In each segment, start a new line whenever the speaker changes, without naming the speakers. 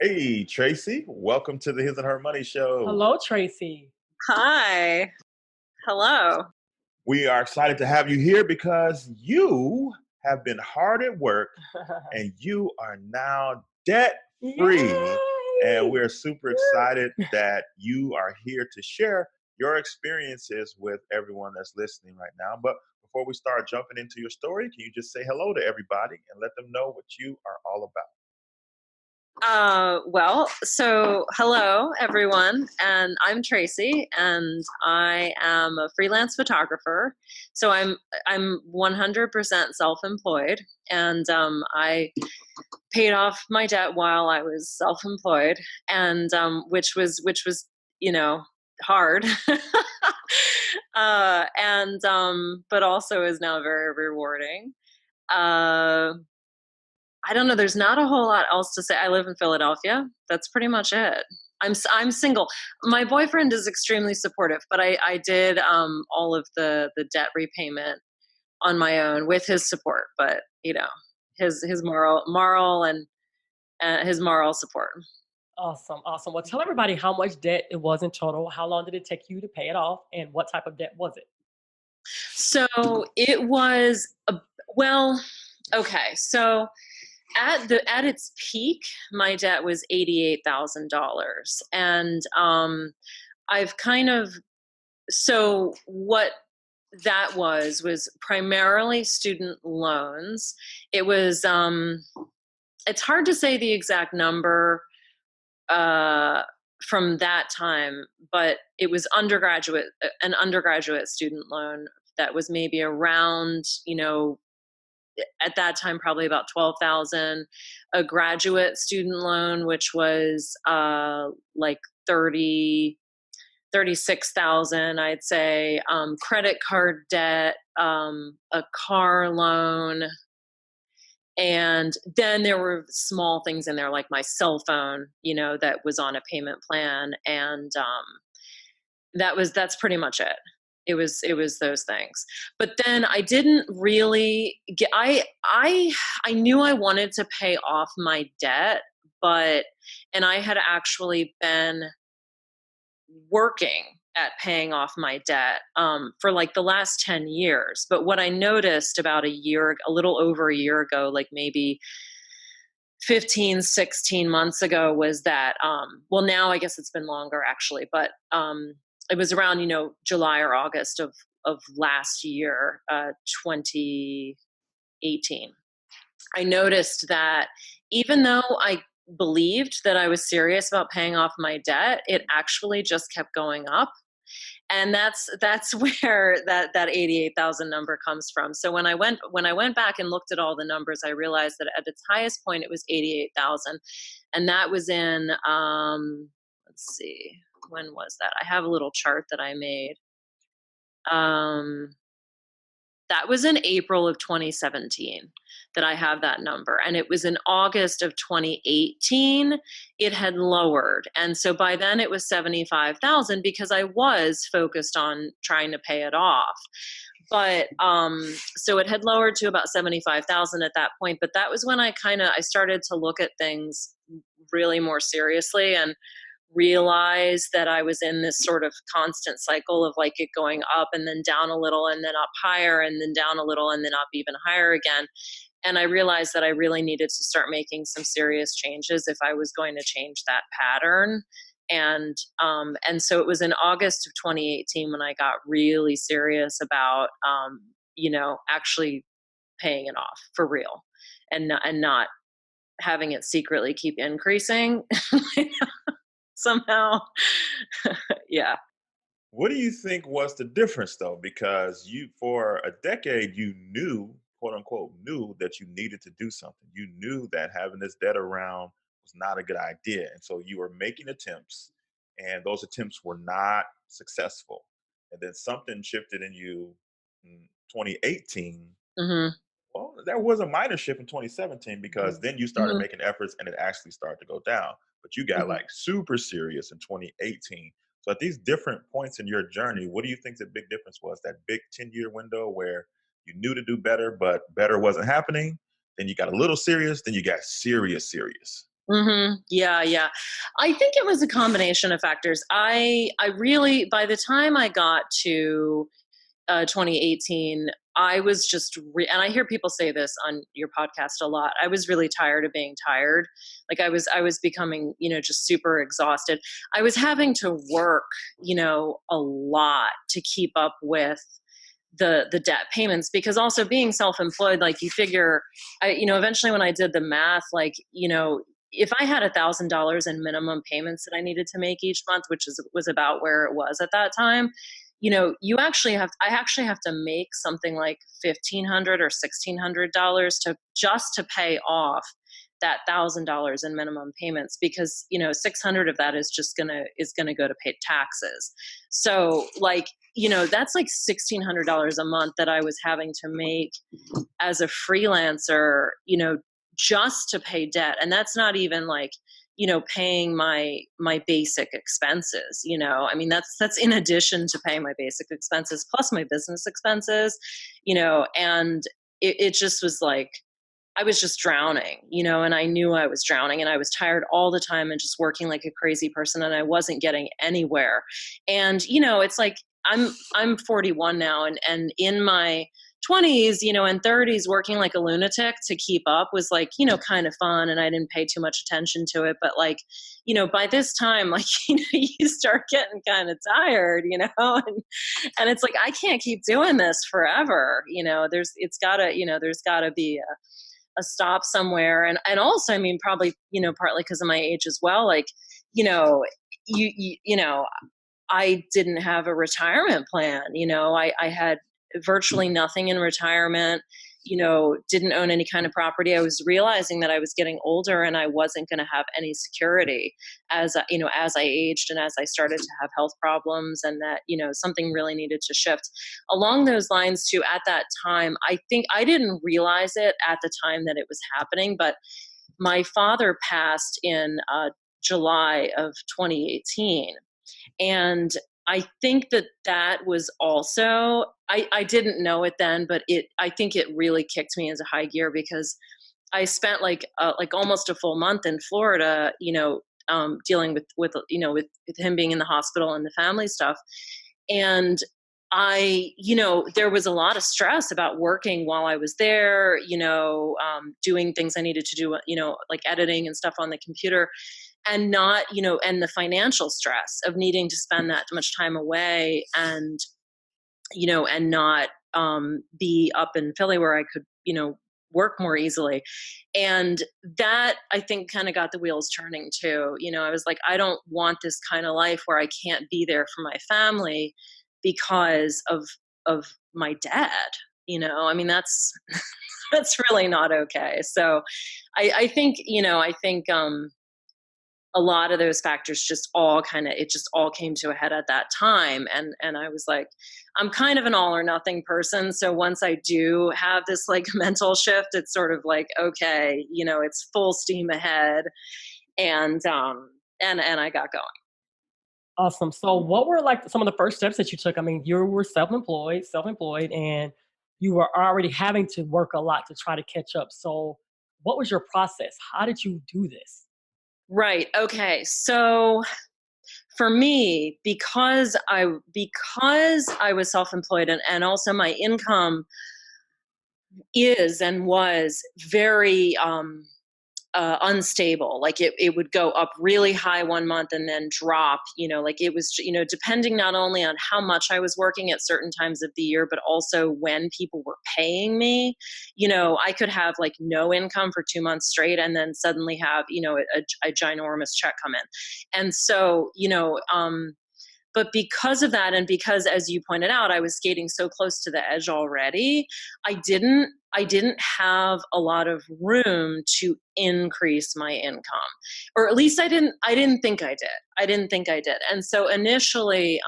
Hey, Tracy, welcome to the His and Her Money Show.
Hello, Tracy.
Hi. Hello.
We are excited to have you here because you have been hard at work and you are now debt free. And
Yay!
we're super excited that you are here to share your experiences with everyone that's listening right now. But before we start jumping into your story, can you just say hello to everybody and let them know what you are all about?
So hello everyone, and I'm Tracy, and I am a freelance photographer. So I'm 100% self-employed, and I paid off my debt while I was self-employed, and which was hard, and but also is now very rewarding. Uh, I don't know. There's not a whole lot else to say. I live in Philadelphia. That's pretty much it. I'm single. My boyfriend is extremely supportive, but I did all of the debt repayment on my own with his support. But his moral and his moral support.
Awesome, awesome. Well, tell everybody how much debt it was in total. How long did it take you to pay it off, and what type of debt was it?
So it was well, okay. So at its peak, my debt was $88,000, and I've kind of so what that was primarily student loans. It was it's hard to say the exact number uh, from that time, but it was an undergraduate student loan that was maybe around, at that time probably about 12,000, a graduate student loan which was like 36,000, I'd say, credit card debt, a car loan, and then there were small things in there like my cell phone, that was on a payment plan, and that's pretty much it. It was those things. But then I didn't really get I knew I wanted to pay off my debt, but and I had actually been working at paying off my debt for like the last 10 years. But what I noticed about a little over a year ago, like maybe 15, 16 months ago, was that, well, now I guess it's been longer actually, but it was around, July or August of last year, 2018. I noticed that even though I believed that I was serious about paying off my debt, it actually just kept going up. And that's where that 88,000 number comes from. So when I went back and looked at all the numbers, I realized that at its highest point it was 88,000, and that was in let's see, when was that? I have a little chart that I made. Um, that was in April of 2017 that I have that number. And it was in August of 2018, it had lowered. And so by then it was 75,000 because I was focused on trying to pay it off. But so it had lowered to about 75,000 at that point. But that was when I started to look at things really more seriously and realize that I was in this sort of constant cycle of like it going up and then down a little and then up higher and then down a little and then up even higher again. And I realized that I really needed to start making some serious changes if I was going to change that pattern. And so it was in August of 2018 when I got really serious about actually paying it off for real, and not having it secretly keep increasing somehow. Yeah.
What do you think was the difference though? Because you, for a decade, you knew, quote unquote, knew that you needed to do something. You knew that having this debt around was not a good idea. And so you were making attempts, and those attempts were not successful. And then something shifted in you in 2018.
Hmm.
Well, there was a minor shift in 2017 because then you started
Hmm.
making efforts and it actually started to go down. But you got
Hmm.
like super serious in 2018. So at these different points in your journey, what do you think the big difference was? That big 10-year window where you knew to do better, but better wasn't happening. Then you got a little serious, then you got serious, serious.
Yeah, yeah. I think it was a combination of factors. I really, by the time I got to 2018, I was just, and I hear people say this on your podcast a lot. I was really tired of being tired. Like I was becoming, just super exhausted. I was having to work, a lot to keep up with the debt payments, because also being self-employed, like you figure, eventually when I did the math, like, if I had $1,000 in minimum payments that I needed to make each month, which was about where it was at that time, I actually have to make something like $1,500 or $1,600 to pay off that $1,000 in minimum payments, because 600 of that is gonna go to pay taxes. So like, that's like $1,600 a month that I was having to make as a freelancer, just to pay debt. And that's not even like, paying my basic expenses. I mean, that's in addition to paying my basic expenses plus my business expenses, and it just was like, I was just drowning, and I knew I was drowning, and I was tired all the time and just working like a crazy person, and I wasn't getting anywhere. And, it's like, I'm 41 now, and in my 20s, and 30s, working like a lunatic to keep up was like, kind of fun, and I didn't pay too much attention to it. But like, by this time, like, you start getting kind of tired, and it's like, I can't keep doing this forever. There's gotta be a stop somewhere. And also, I mean, probably, partly because of my age as well, like, you know, I didn't have a retirement plan. I had virtually nothing in retirement, didn't own any kind of property. I was realizing that I was getting older and I wasn't going to have any security as I aged and as I started to have health problems, and that, something really needed to shift along those lines too. At that time, I think I didn't realize it at the time that it was happening, but my father passed in July of 2018. And I think that was also, I didn't know it then, but I think it really kicked me into high gear, because I spent like almost a full month in Florida, dealing with him being in the hospital and the family stuff. And there was a lot of stress about working while I was there, doing things I needed to do, like editing and stuff on the computer, and not, and the financial stress of needing to spend that much time away, and, and not be up in Philly where I could, work more easily. And that, I think, kind of got the wheels turning too. I was like, I don't want this kind of life where I can't be there for my family because of my dad. I mean, that's that's really not okay. So I think, a lot of those factors just all came to a head at that time. And I was like, I'm kind of an all or nothing person. So once I do have this like mental shift, it's sort of like, okay, it's full steam ahead. And I got going.
Awesome. So what were like some of the first steps that you took? I mean, you were self-employed, and you were already having to work a lot to try to catch up. So what was your process? How did you do this?
Right. Okay. So for me, because I was self-employed, and also my income is and was very unstable. Like it would go up really high one month and then drop, like it was, depending not only on how much I was working at certain times of the year, but also when people were paying me. I could have like no income for 2 months straight and then suddenly have, a ginormous check come in. And so, but because of that, and because, as you pointed out, I was skating so close to the edge already, I didn't have a lot of room to increase my income, or at least I didn't think I did. And so initially,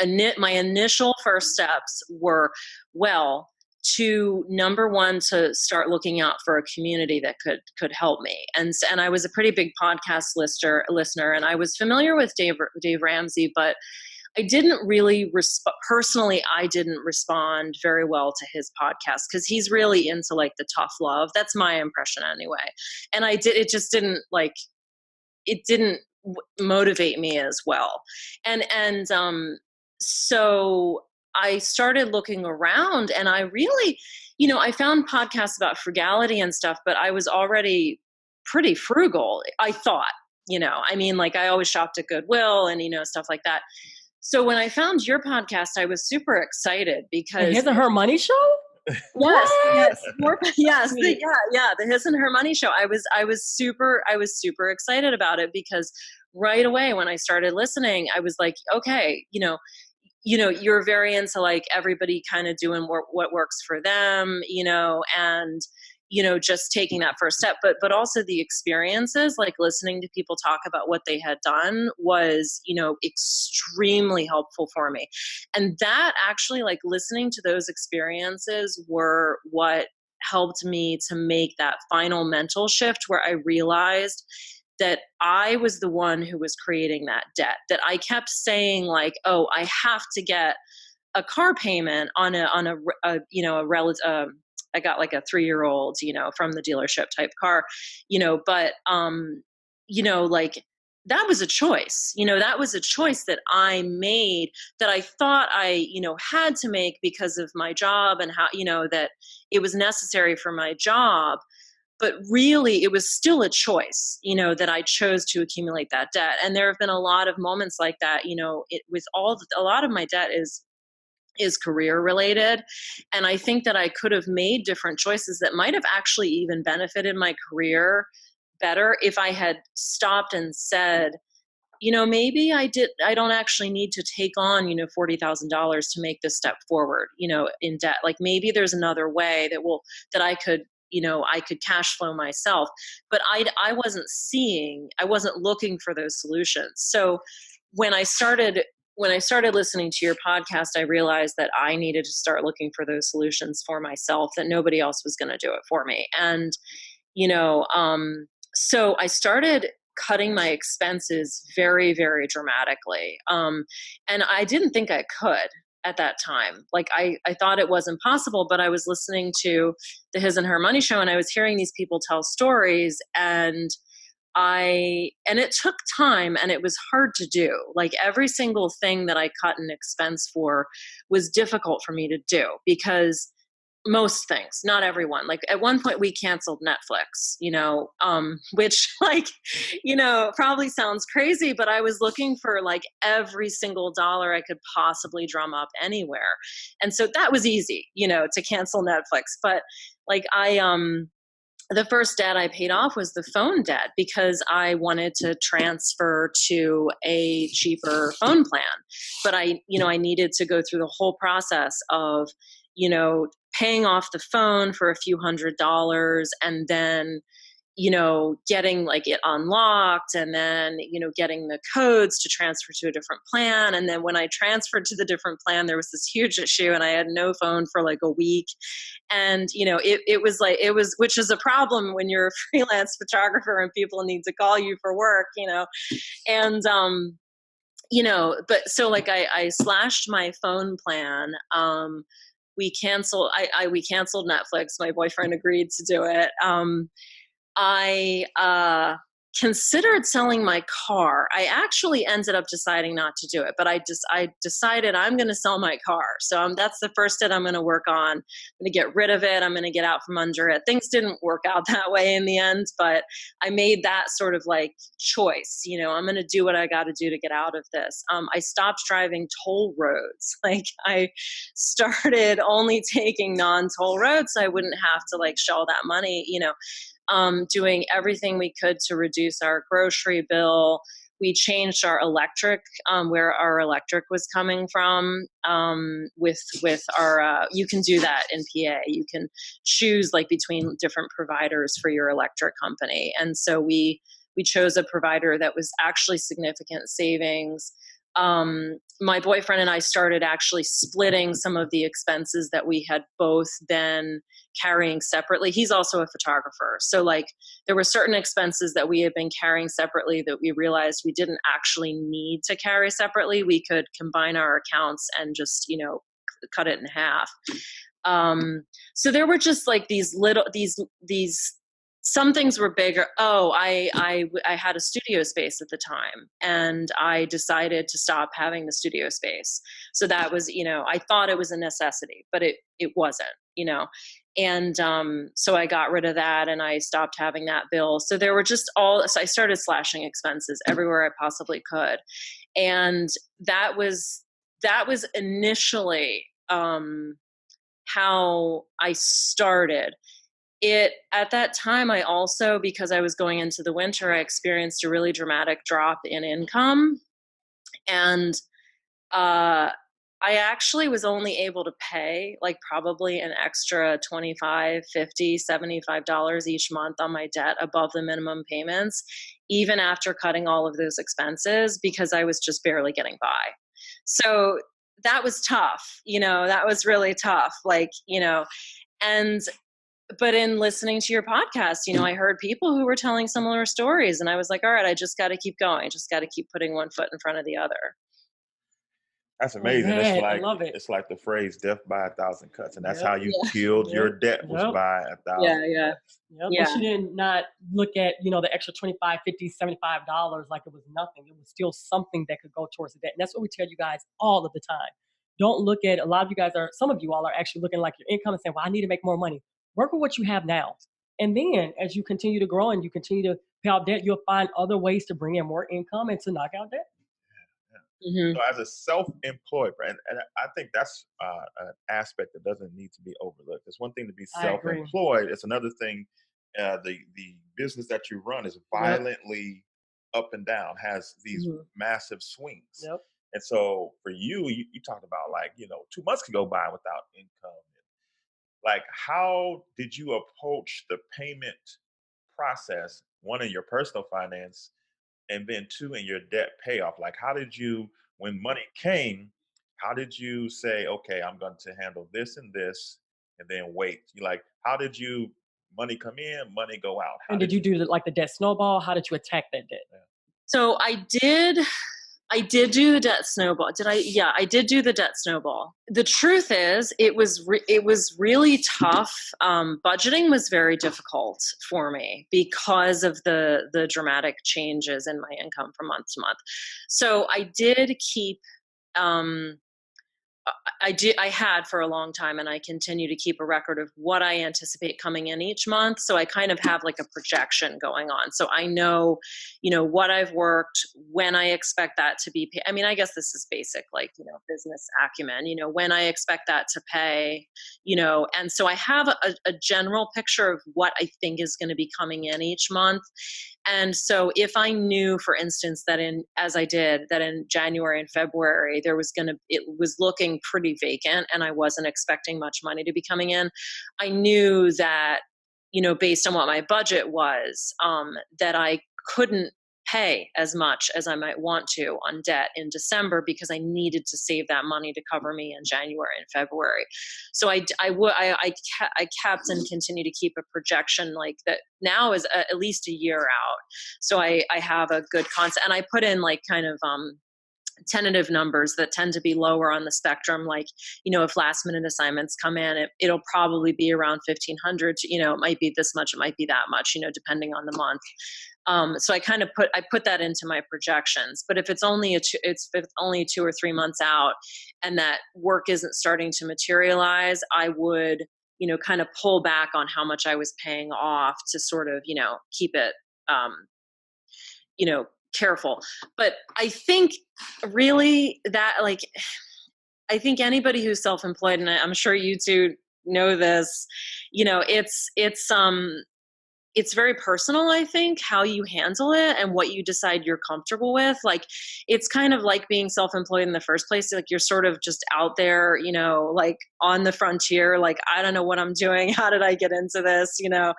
my initial first steps were, well, to number one, to start looking out for a community that could help me. And I was a pretty big podcast listener, and I was familiar with Dave Ramsey, but I didn't really personally, I didn't respond very well to his podcast because he's really into like the tough love. That's my impression anyway. And it just didn't like, it didn't motivate me as well. So I started looking around and I really, I found podcasts about frugality and stuff, but I was already pretty frugal, I thought, I mean, like I always shopped at Goodwill and, stuff like that. So when I found your podcast, I was super excited
The
because
His and Her Money Show?
yes,
What?
yes, yes,
Sweet.
the His and Her Money Show. I was super excited about it because right away when I started listening, I was like, okay, you're very into like everybody kind of doing what works for them, and just taking that first step, but also the experiences, like listening to people talk about what they had done was, extremely helpful for me. And that actually, like listening to those experiences were what helped me to make that final mental shift where I realized that I was the one who was creating that debt, that I kept saying like, oh, I have to get a car payment on a relative. I got like a 3-year-old, from the dealership type car, but, like that was a choice, that was a choice that I made that I thought I, had to make because of my job and how, that it was necessary for my job. But really, it was still a choice, that I chose to accumulate that debt. And there have been a lot of moments like that, a lot of my debt is career related. And I think that I could have made different choices that might have actually even benefited my career better if I had stopped and said, maybe I don't actually need to take on, $40,000 to make this step forward, in debt. Like maybe there's another way that I could, I could cash flow myself, but I wasn't looking for those solutions. So when I started listening to your podcast, I realized that I needed to start looking for those solutions for myself, that nobody else was going to do it for me. And, so I started cutting my expenses very, very dramatically. And I didn't think I could at that time. Like I thought it was impossible, but I was listening to the His and Her Money Show and I was hearing these people tell stories and it took time and it was hard to do. Like every single thing that I cut an expense for was difficult for me to do because most things, not everyone. Like at one point we canceled Netflix, which like, probably sounds crazy, but I was looking for like every single dollar I could possibly drum up anywhere. And so that was easy, to cancel Netflix. But like the first debt I paid off was the phone debt because I wanted to transfer to a cheaper phone plan. But I needed to go through the whole process of, paying off the phone for a few $100s and then, getting like it unlocked and then, getting the codes to transfer to a different plan. And then when I transferred to the different plan, there was this huge issue and I had no phone for like a week. And, it was, which is a problem when you're a freelance photographer and people need to call you for work, and, but so like I slashed my phone plan. We canceled Netflix. My boyfriend agreed to do it. I considered selling my car. I actually ended up deciding not to do it, but I decided I'm going to sell my car. So that's the first step I'm going to work on. I'm going to get rid of it. I'm going to get out from under it. Things didn't work out that way in the end, but I made that sort of like choice. I'm going to do what I got to do to get out of this. I stopped driving toll roads. Like I started only taking non-toll roads so I wouldn't have to like shell that money, doing everything we could to reduce our grocery bill. We changed our electric, where our electric was coming from, with our, you can do that in PA. You can choose like between different providers for your electric company. And so we chose a provider that was actually significant savings. my boyfriend and I started actually splitting some of the expenses that we had both been carrying separately. He's also a photographer. So like there were certain expenses that we had been carrying separately that we realized we didn't actually need to carry separately. We could combine our accounts and just, cut it in half. So there were just like these little, these, some things were bigger. Oh, I had a studio space at the time, and I decided to stop having the studio space. So that was, I thought it was a necessity, but it wasn't. And so I got rid of that, and I stopped having that bill. So there were just so I started slashing expenses everywhere I possibly could, and that was initially how I started it. At that time, I also, because I was going into the winter, I experienced a really dramatic drop in income. And I actually was only able to pay like probably an extra $25, $50, $75 each month on my debt above the minimum payments, even after cutting all of those expenses, because I was just barely getting by. So that was tough, that was really tough. And but in listening to your podcast, I heard people who were telling similar stories, and I was like, all right, I just got to keep going. Just got to keep putting one foot in front of the other.
That's
Oh
amazing.
man, I love it.
It's like the phrase "death by a thousand cuts," and that's
Yep,
how you
Yeah.
killed your
yep,
debt, was
yep.
by a
Yeah.
thousand
Yeah.
cuts.
Yep. And
Yeah.
she did not look at, the extra 25, 50, $75 like it was nothing. It was still something that could go towards the debt. And that's what we tell you guys all of the time. Don't look at, a lot of you guys are, some of you all are actually looking like your income and saying, well, I need to make more money. Work with what you have now. And then as you continue to grow and you continue to pay off debt, you'll find other ways to bring in more income and to knock out debt.
Mm-hmm.
So, as a self-employed, and I think that's an aspect that doesn't need to be overlooked. It's one thing to be
I agree.
self-employed. It's another thing. The business that you run is
Yep.
violently up and down, has these
Mhm.
massive swings.
Yep.
And so, for you talked about, like, 2 months could go by without income. Like, how did you approach the payment process? One, in your personal finance, and then two, in your debt payoff. Like, how did you, when money came, how did you say, okay, I'm going to handle this and this, and then wait? You like, how did you, money come in, money go out? How
And did
did
you
you?
do like the debt snowball? How did you attack that debt?
Yeah.
So I did do the debt snowball. Did I? Yeah, I did do the debt snowball. The truth is, it was really tough. Budgeting was very difficult for me because of the dramatic changes in my income from month to month. So I did keep. I had for a long time, and I continue to keep a record of what I anticipate coming in each month. So I kind of have like a projection going on. So I know, what I've worked, when I expect that to be paid. I mean, I guess this is basic, like, business acumen, when I expect that to pay, and so I have a general picture of what I think is going to be coming in each month. And so if I knew, for instance, that in January and February, it was looking pretty vacant and I wasn't expecting much money to be coming in, I knew that, based on what my budget was, that I couldn't pay as much as I might want to on debt in December, because I needed to save that money to cover me in January and February. So I kept and continue to keep a projection like that now is at least a year out. So I have a good concept, and I put in like kind of tentative numbers that tend to be lower on the spectrum. Like, if last minute assignments come in, it'll probably be around 1,500. It might be this much, it might be that much, depending on the month. So I kind of put that into my projections. But if it's only if it's only 2 or 3 months out, and that work isn't starting to materialize, I would, kind of pull back on how much I was paying off to sort of, keep it, careful. But I think really that, like, I think anybody who's self-employed, and I'm sure you two know this, it's it's very personal, I think, how you handle it and what you decide you're comfortable with. Like, it's kind of like being self-employed in the first place. Like, you're sort of just out there, like on the frontier, like, I don't know what I'm doing. How did I get into this? Because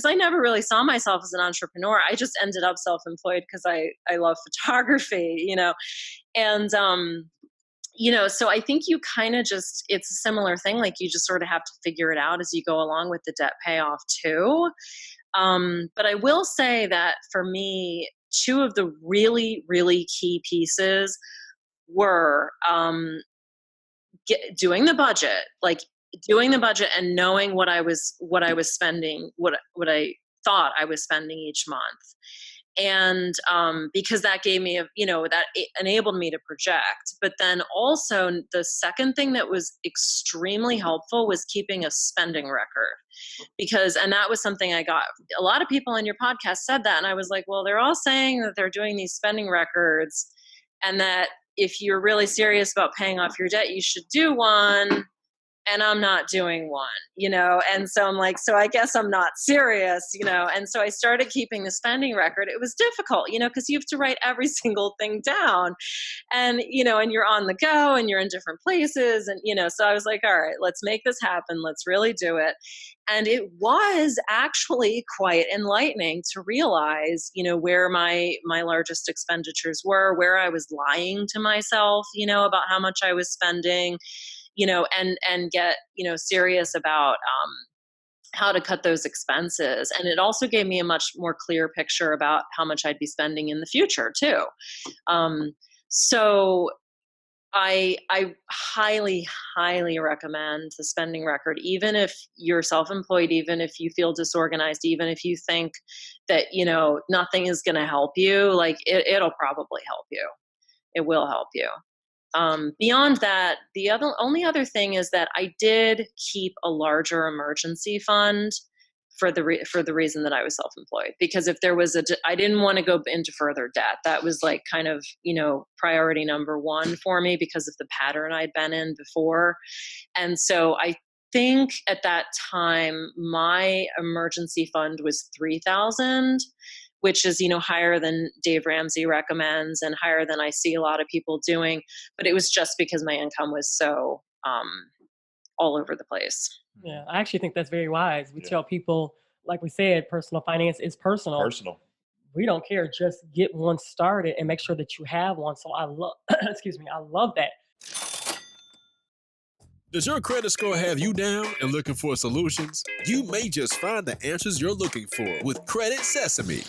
I never really saw myself as an entrepreneur. I just ended up self-employed because I love photography, and so I think you kind of it's a similar thing. Like, you just sort of have to figure it out as you go along with the debt payoff too. But I will say that for me, two of the really, really key pieces were doing the budget, like doing the budget and knowing what I was spending, what I thought I was spending each month. And because that gave me that it enabled me to project. But then also the second thing that was extremely helpful was keeping a spending record, and that was something I got. A lot of people on your podcast said that, and I was like, well, they're all saying that they're doing these spending records, and that if you're really serious about paying off your debt, you should do one. And I'm not doing one, and so I'm like, so I guess I'm not serious, and so I started keeping the spending record. It was difficult, because you have to write every single thing down, and and you're on the go and you're in different places, and so I was like, all right, let's make this happen, let's really do it. And it was actually quite enlightening to realize, where my largest expenditures were, where I was lying to myself, about how much I was spending, and get, serious about how to cut those expenses. And it also gave me a much more clear picture about how much I'd be spending in the future too. So I highly, highly recommend the spending record, even if you're self-employed, even if you feel disorganized, even if you think that, nothing is going to help you, like it'll probably help you. It will help you. Beyond that, the only other thing is that I did keep a larger emergency fund for the reason that I was self-employed, because if there was I didn't want to go into further debt. That was like kind of, priority number one for me because of the pattern I'd been in before. And so I think at that time, my emergency fund was 3,000, which is, higher than Dave Ramsey recommends and higher than I see a lot of people doing. But it was just because my income was so all over the place.
Yeah, I actually think that's very wise. We
Yeah.
tell people, like we said, personal finance is personal.
Personal.
We don't care. Just get one started and make sure that you have one. So I love, excuse me, I love that.
Does your credit score have you down and looking for solutions? You may just find the answers you're looking for with Credit Sesame.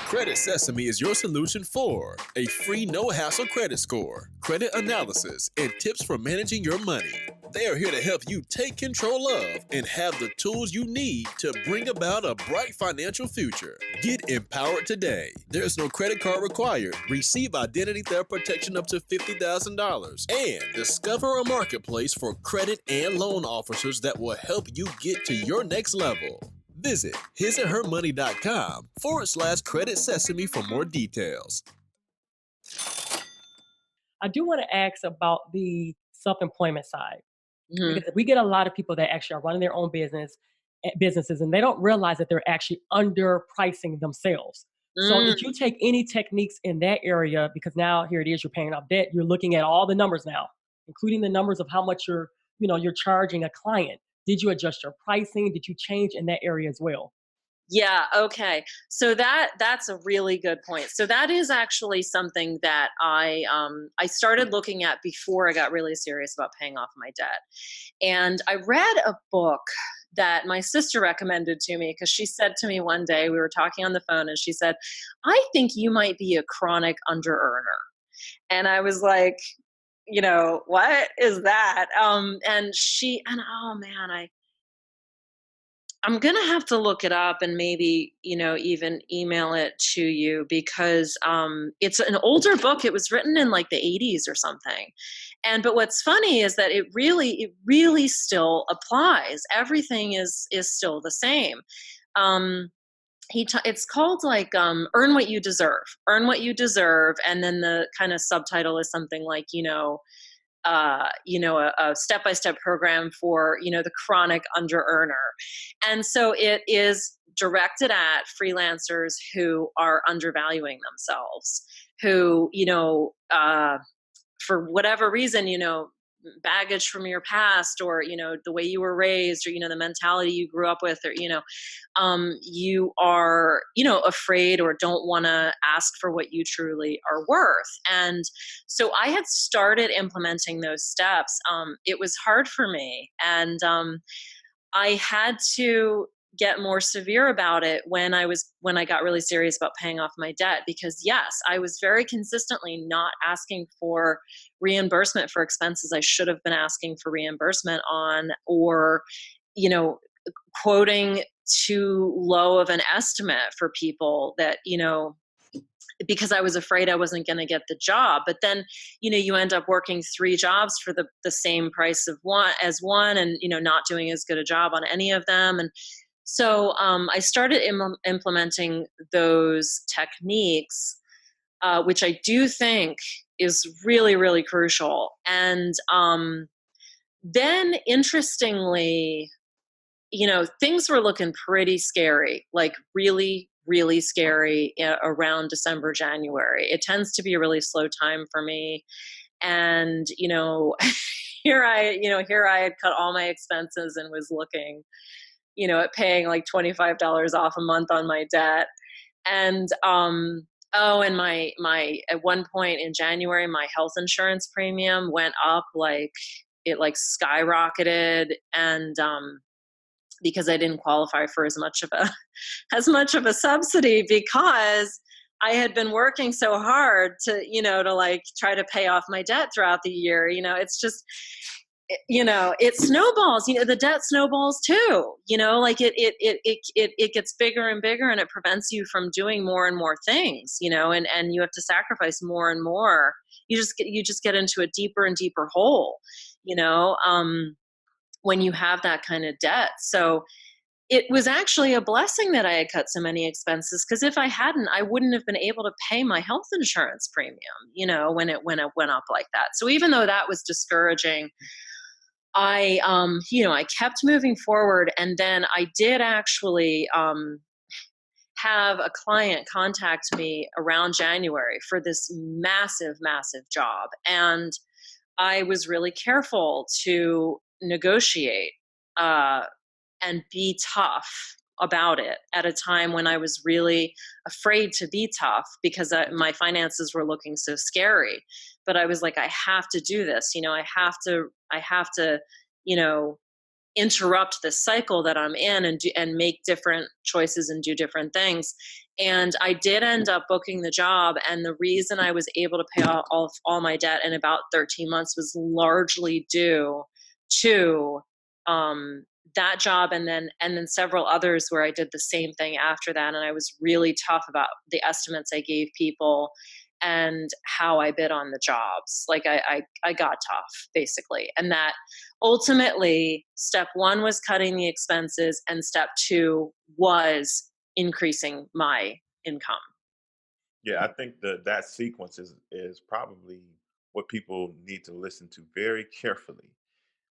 Credit Sesame is your solution for a free no-hassle credit score, credit analysis, and tips for managing your money. They are here to help you take control of and have the tools you need to bring about a bright financial future. Get empowered today. There's no credit card required. Receive identity theft protection up to $50,000. And discover a marketplace for credit and loan officers that will help you get to your next level. Visit hisandhermoney.com/credit sesame for more details.
I do want to ask about the self-employment side.
Mm-hmm.
Because we get a lot of people that actually are running their own businesses, and they don't realize that they're actually underpricing themselves. So did you take any techniques in that area? Because now here it is, you're paying off debt. You're looking at all the numbers now, including the numbers of how much you're charging a client. Did you adjust your pricing? Did you change in that area as well?
Yeah. Okay. So that's a really good point. So that is actually something that I started looking at before I got really serious about paying off my debt. And I read a book that my sister recommended to me because she said to me one day, we were talking on the phone, and she said, I think you might be a chronic under earner. And I was like, what is that? And oh man, I'm going to have to look it up and maybe, even email it to you, because it's an older book. It was written in like the 80s or something. But what's funny is that it really still applies. Everything is still the same. It's called like Earn What You Deserve. Earn What You Deserve. And then the kind of subtitle is something like, a step-by-step program for, the chronic under earner. And so it is directed at freelancers who are undervaluing themselves, who, for whatever reason, baggage from your past, or the way you were raised, or the mentality you grew up with, or you are afraid or don't want to ask for what you truly are worth. And so I had started implementing those steps. It was hard for me, and I had to get more severe about it when I got really serious about paying off my debt, because yes, I was very consistently not asking for reimbursement for expenses I should have been asking for reimbursement on, or you know quoting too low of an estimate for people that because I was afraid I wasn't going to get the job. But then, you end up working 3 jobs for the same price of one, and, not doing as good a job on any of them. And so I started implementing those techniques, which I do think is really, really crucial. And then interestingly, things were looking pretty scary, like really, really scary around December, January. It tends to be a really slow time for me. And, here I had cut all my expenses and was looking, at paying like $25 off a month on my debt. And, and my, at one point in January, my health insurance premium went up, like it like skyrocketed. And, because I didn't qualify for as much of a subsidy, because I had been working so hard to like try to pay off my debt throughout the year. It's just, it snowballs, the debt snowballs too, like it gets bigger and bigger, and it prevents you from doing more and more things, and you have to sacrifice more and more. You just get into a deeper and deeper hole, when you have that kind of debt. So it was actually a blessing that I had cut so many expenses, because if I hadn't, I wouldn't have been able to pay my health insurance premium, when it went up like that. So even though that was discouraging, I kept moving forward. And then I did actually have a client contact me around January for this massive, massive job. And I was really careful to negotiate and be tough about it at a time when I was really afraid to be tough, because my finances were looking so scary. But I was like, I have to do this. I have to, interrupt this cycle that I'm in, and make different choices and do different things. And I did end up booking the job. And the reason I was able to pay off all my debt in about 13 months was largely due to that job, and then several others where I did the same thing after that. And I was really tough about the estimates I gave people and how I bid on the jobs. Like I got tough, basically. And that ultimately, step 1 was cutting the expenses, and step 2 was increasing my income.
Yeah, I think that sequence is probably what people need to listen to very carefully.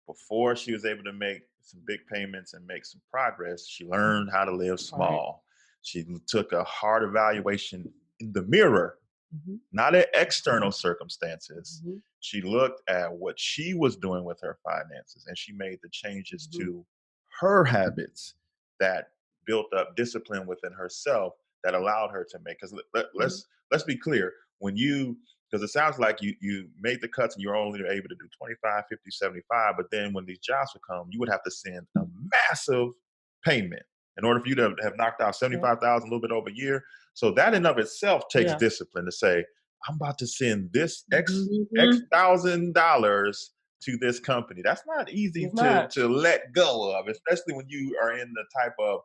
Before she was able to make some big payments and make some progress, she learned how to live
Right.
small. She took a hard evaluation in the mirror,
Mhm.
not at external circumstances.
Mhm.
She looked at what she was doing with her finances, and she made the changes
Mhm.
to her habits that built up discipline within herself that allowed her to make. Because
Mhm.
let's be clear, when you, because it sounds like you made the cuts and you're only able to do 25, 50, 75, but then when these jobs would come, you would have to send a massive payment in order for you to have knocked out
Yeah.
75,000, a little bit over a year. So that in of itself takes
Yeah.
discipline to say, I'm about to send this X
Mhm.
$1,000 to this company. That's not easy
It's not.
to let go of, especially when you are in the type of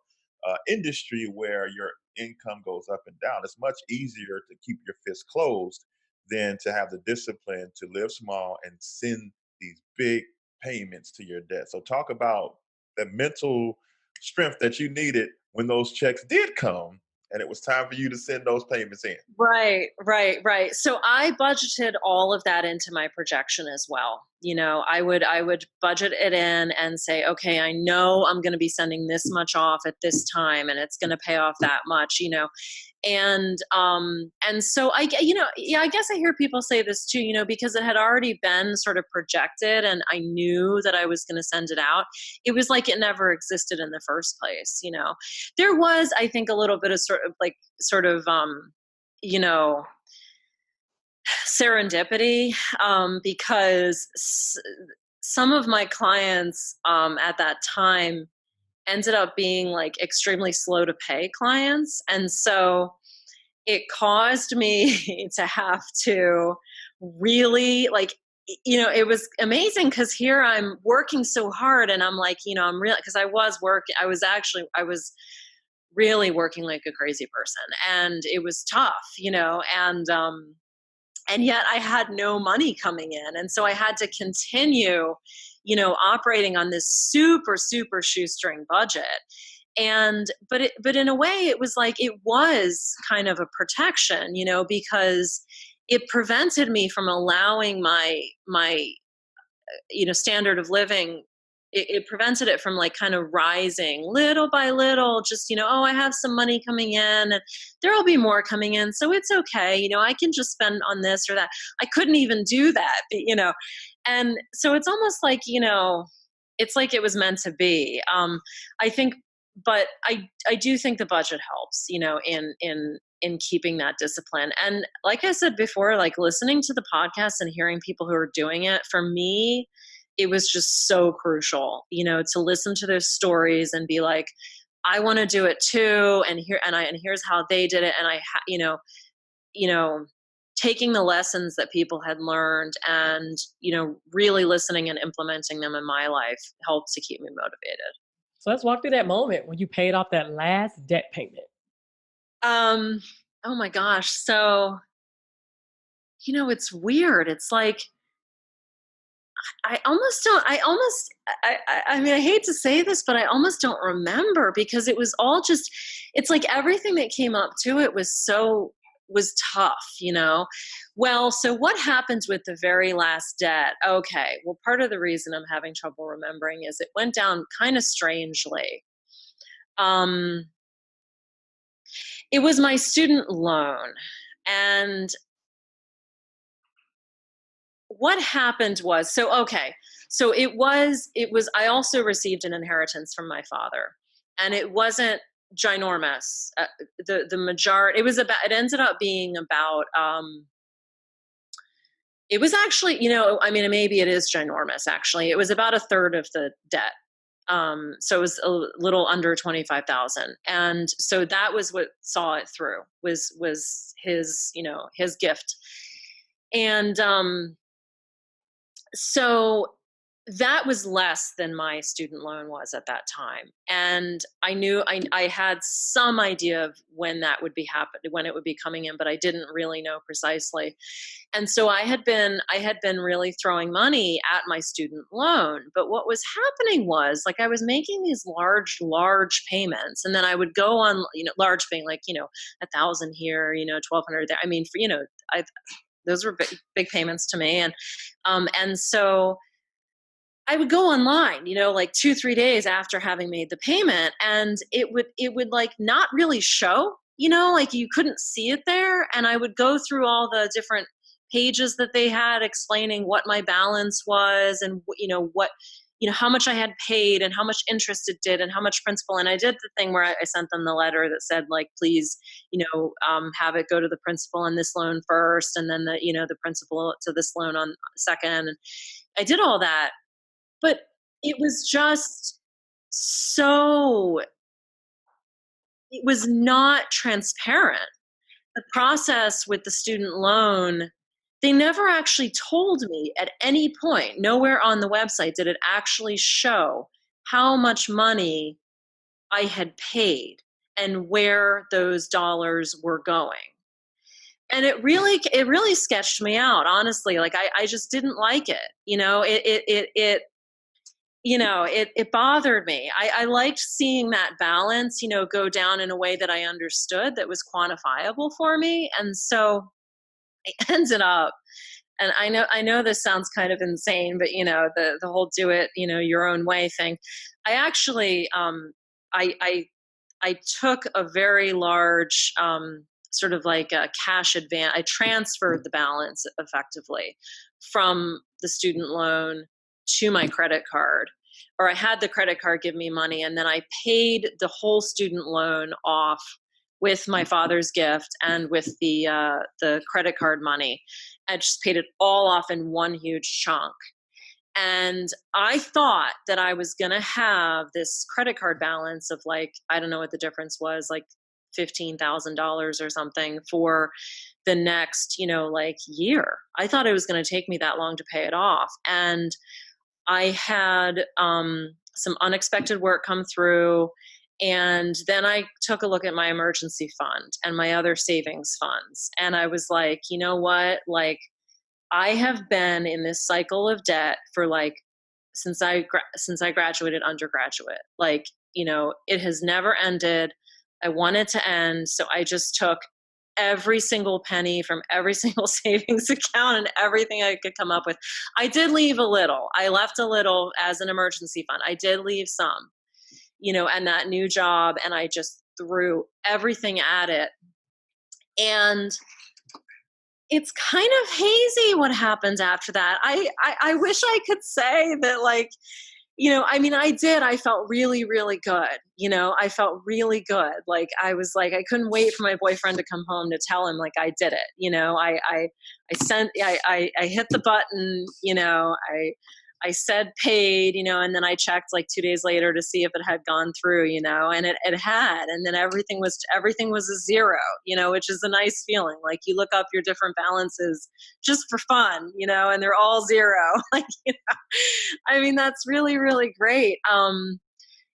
industry where your income goes up and down. It's much easier to keep your fist closed than to have the discipline to live small and send these big payments to your debt. So talk about the mental strength that you needed when those checks did come and it was time for you to send those payments in.
Right, right, right. So I budgeted all of that into my projection as well. I would budget it in and say, okay, I know I'm going to be sending this much off at this time, and it's going to pay off that much, and so yeah, I guess I hear people say this too, because it had already been sort of projected and I knew that I was going to send it out. It was like it never existed in the first place. There was, I think, a little bit of you know, serendipity, because some of my clients, at that time, ended up being like extremely slow to pay clients. And so it caused me to have to really it was amazing because here I'm working so hard and I'm like, I'm real because I was really working like a crazy person and it was tough, and yet I had no money coming in. And so I had to continue, operating on this super, super shoestring budget. But in a way it was like, it was kind of a protection, because it prevented me from allowing my standard of living. It prevented it from like kind of rising little by little, just, oh, I have some money coming in and there'll be more coming in. So it's okay. I can just spend on this or that. I couldn't even do that, and so it's almost like, it's like it was meant to be. I think, but I do think the budget helps, in keeping that discipline. And like I said before, like listening to the podcast and hearing people who are doing it, for me, it was just so crucial, to listen to those stories and be like, I want to do it too. And here's how they did it. And taking the lessons that people had learned and, really listening and implementing them in my life helped to keep me motivated.
So let's walk through that moment when you paid off that last debt payment.
Oh my gosh. So, it's weird. It's like, I almost don't, I mean, I hate to say this, but I almost don't remember because it was all just, it's like everything that came up to it was tough. Well, so what happened with the very last debt? Okay. Well, part of the reason I'm having trouble remembering is it went down kind of strangely. It was my student loan, and what happened was, so it was, I also received an inheritance from my father, and it wasn't ginormous. The majority, it ended up being about, it was actually, I mean, maybe it is ginormous actually. It was about a third of the debt. So it was a little under 25,000. And so that was what saw it through, was his, his gift. And, so that was less than my student loan was at that time. And I knew I had some idea of when that would be when it would be coming in, but I didn't really know precisely. And so I had been really throwing money at my student loan. But what was happening was, like, I was making these large payments, and then I would go on, large being like, 1,000 here, 1,200 there. I mean, those were big payments to me. And so I would go online, like 2-3 days after having made the payment, and it would like not really show, like you couldn't see it there. And I would go through all the different pages that they had explaining what my balance was and, what, how much I had paid and how much interest it did and how much principal. And I did the thing where I sent them the letter that said, like, please, have it go to the principal on this loan first, and then the principal to this loan on second. And I did all that, but it was just it was not transparent. The process with the student loan, they never actually told me at any point, nowhere on the website did it actually show how much money I had paid and where those dollars were going. And it really sketched me out, honestly. Like I just didn't like it. It bothered me. I liked seeing that balance, go down in a way that I understood, that was quantifiable for me. And so I ended up And I know this sounds kind of insane, but the whole do it, your own way thing. I actually, I took a very large, sort of like a cash advance. I transferred the balance effectively from the student loan to my credit card, or I had the credit card give me money, and then I paid the whole student loan off with my father's gift and with the credit card money. I just paid it all off in one huge chunk. And I thought that I was going to have this credit card balance of, like, I don't know what the difference was, like $15,000 or something for the next, like, year. I thought it was going to take me that long to pay it off. And I had some unexpected work come through. And then I took a look at my emergency fund and my other savings funds. And I was like, you know what? Like, I have been in this cycle of debt for, like, since I graduated undergraduate. Like, it has never ended. I want it to end. So I just took every single penny from every single savings account and everything I could come up with. I did leave a little. I left a little as an emergency fund. I did leave some, and that new job, and I just threw everything at it. And it's kind of hazy what happens after that. I wish I could say that, like, I did. I felt really, really good. I felt really good. Like, I was like, I couldn't wait for my boyfriend to come home to tell him, like, I did it. I hit the button, I said paid, and then I checked like 2 days later to see if it had gone through, and it had, and then everything was a zero, which is a nice feeling. Like, you look up your different balances just for fun, and they're all zero. Like, that's really, really great.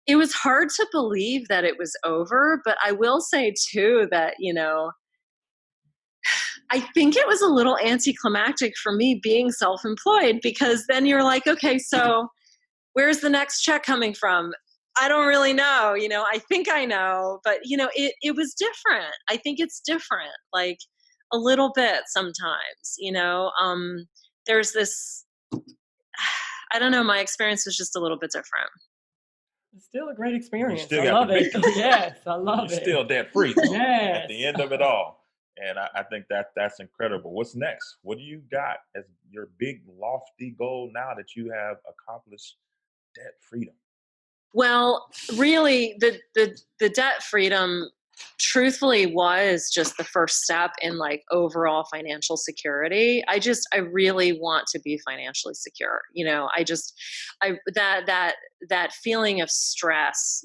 It was hard to believe that it was over, but I will say too that, I think it was a little anticlimactic for me being self-employed, because then you're like, okay, so where's the next check coming from? I don't really know. I think I know, but it was different. I think it's different, like, a little bit sometimes, there's this, I don't know, my experience was just a little bit different.
It's still a great
You
experience.
still
I
got
love
the
it.
big
Yes, I love
You're
it.
still debt free
Yes.
at the end of it all. And I think that's incredible. What's next? What do you got as your big lofty goal now that you have accomplished debt freedom?
Well, really, the debt freedom truthfully was just the first step in, like, overall financial security. I really want to be financially secure. That feeling of stress,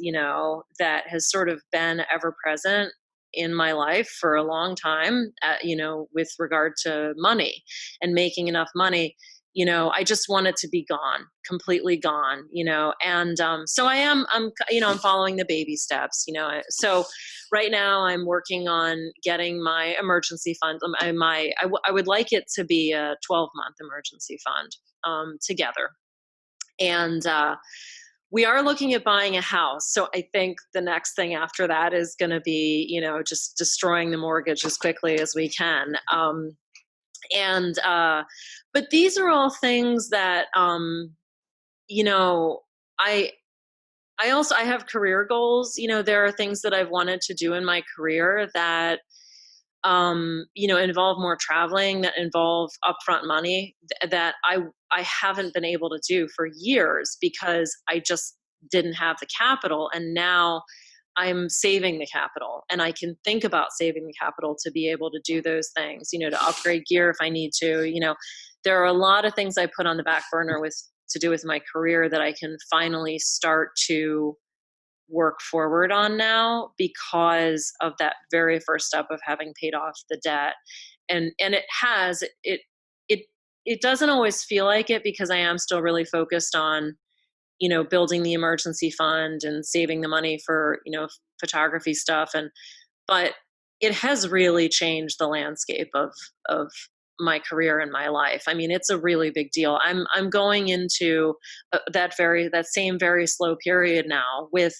that has sort of been ever present in my life for a long time, with regard to money and making enough money. I just want it to be gone, completely gone, and so I'm following the baby steps, so right now I'm working on getting my emergency fund. I would like it to be a 12-month emergency fund, together. And we are looking at buying a house. So I think the next thing after that is going to be, just destroying the mortgage as quickly as we can. And but these are all things that you know I I have career goals. There are things that I've wanted to do in my career that involve more traveling, that involve upfront money, that I haven't been able to do for years because I just didn't have the capital. And now I'm saving the capital, and I can think about saving the capital to be able to do those things, to upgrade gear if I need to. There are a lot of things I put on the back burner to do with my career that I can finally start to work forward on now because of that very first step of having paid off the debt. And it doesn't always feel like it, because I am still really focused on, building the emergency fund and saving the money for, photography stuff. But it has really changed the landscape of my career and my life. It's a really big deal. I'm going into that same very slow period now with,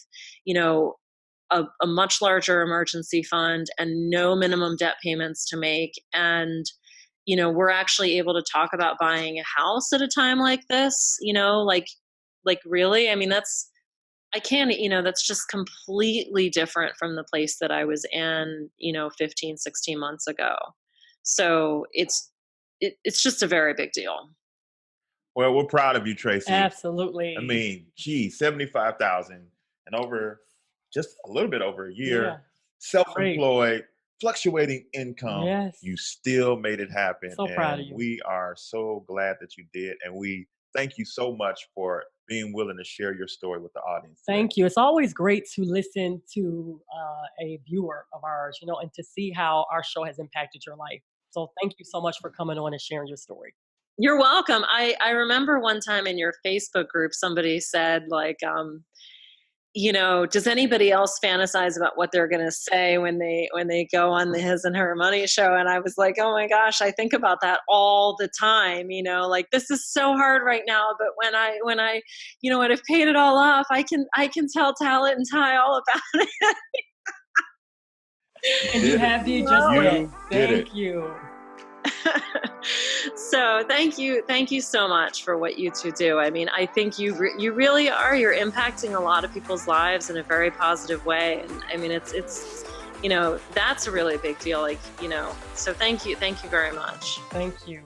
a much larger emergency fund and no minimum debt payments to make, and we're actually able to talk about buying a house at a time like this, like really, I mean, I can't, that's just completely different from the place that I was in, 15, 16 months ago. So it's just a very big deal.
Well, we're proud of you, Tracy. I
Absolutely.
mean, gee, 75,000 and over just a little bit over a
Yeah.
year,
Great.
self-employed, fluctuating income,
Yes.
you still made it happen.
So proud of
And
you.
we are so glad that you did. And we thank you so much for being willing to share your story with the audience today.
Thank you. It's always great to listen to a viewer of ours, and to see how our show has impacted your life. So thank you so much for coming on and sharing your story.
You're welcome. I remember one time in your Facebook group, somebody said like, does anybody else fantasize about what they're going to say when they go on the His and Her Money show? And I was like, oh my gosh, I think about that all the time. Like this is so hard right now, but when I when I've paid it all off, I can tell Talent and Ty all about it.
You
And you
did it.
have the just
Well,
went.
You did it.
Thank you.
So thank you so much for what you two do. I mean, I think you really are. You're impacting a lot of people's lives in a very positive way, and I mean, it's that's a really big deal. Like, so thank you very much.
Thank you.